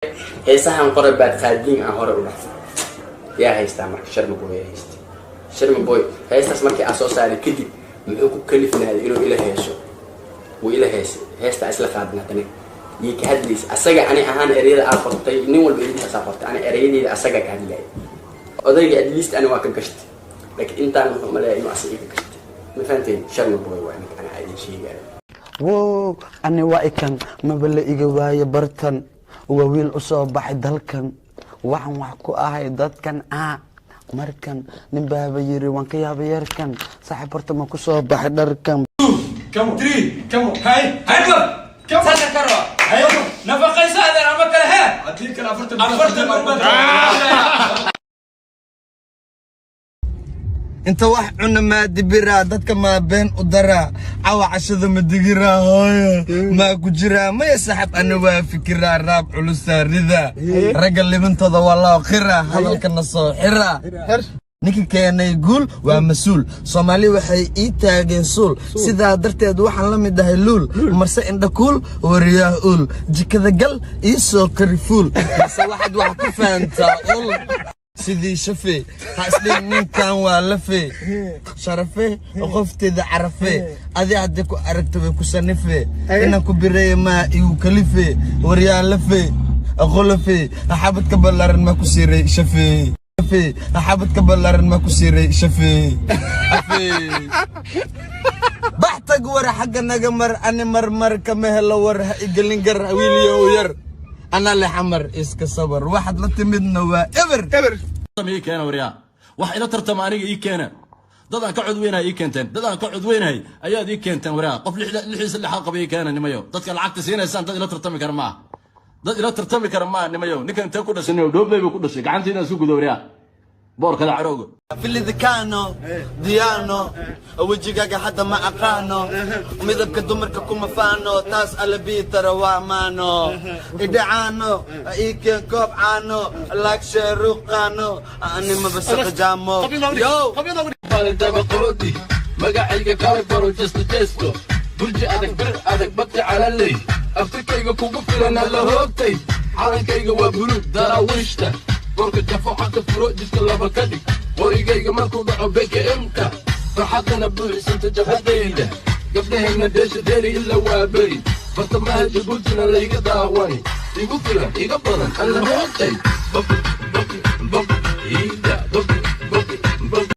heesahan qore baad qaadiin aan hore u dhaxay yaa haystaa marka sharma boy haysta sharma boy heestaas markii aan soo saaray kadib muxuu ku kalifnaaday inuu ila heeso wuu ila heesta isla qaadna tani iyo ka hadlays asaga ani ahaan ereyada aan qortay nin walba inta asaa qortay ani ereyadii asaga ka hadlay odayga at least ani waa ka gashtay laakiin intaan wuxuu maleeyaa inuu asaga ka gashtay ma fahanteen sharma boy waa ninka ana aadin sheegay wow ani waa ikan mabala iga waaye bartan waa wiil u soo baxay dalkan waxaan wax ku ahay dadkan markan nin baaba yiri waan ka yaabay yarkan saaxiib barta ma ku soo baxay dharkan كم 3 كم هاي هاي كم سنة كرة هاي نفقة يساعدنا على مكان ها أديك الأفرت انت واحد عنا ما دبرا دتك ما بين ودرا عوا عشذا مدقرا هاي ما كجرا ما يسحب انا وافكرا راب علوسا رذا رجل اللي من تضا والله خيرا هذا كنا صاحرا ninka keenay guul waa masuul Soomaali waxay ii taageen suul sida darteed waxaan la mid ahay luul marse indha kuul wariyaa ul jikada gal ii soo karifuul marse waxaad wax ku fahantaa ul sidii shafe hasdin ninkan waa lafe sharafe qofteeda carafe adi hadii ku aragto way ku sanife inaan ku bireey ma igu kalife wariyaa lafe aqolafe xabadka ballaaran ma ku siray shafe حابت كبلارن ما كسيري شفي بحتق ورا حق نجمر أنا مرمر كمهلا ورا إجلينجر ويليو وير أنا اللي حمر إسك صبر واحد لا تمدنا وإبر إيه كان وريا واحد لا ترتماني إيه كان ضد كعد وينها إيه كنتن ضد كعد وينها أياد إيه كنتن وريا قبل الحيس اللي حاق بيه كان نميو ضد العقد سينا إنسان ضد لا ترتمي كرماه ضد لا ترتمي كرماه نميو نكن تأكل سنيو دوب لي بكل شيء عنتي ناس يقولوا وريا بورك العروق في اللي ذكانو ديانو وجهك حتى ما أقانو مذبك دمرك كم فانو تاس على بيتر وامانو إدعانو إيكن كوب عانو لاك شروقانو أني ما بسق جامو يو انت بقودي مقاعيك كاربر وجست جستو برجي أدك بر أدك بطي على اللي أفتكيك كوكو فلنا اللهوبتي عالكيك وبرود دراويشتا بورك الدفع حتى فروق جسك اللابا كدك وريقيك مالكو ضعو بيك امتى فرحتنا بوحس انت جهديده قبلهن ديش ديري إلا وابري فطمها جبوتنا اللي يقضاواني يقفلها يقبضن أنا بوطي بطي بطي بطي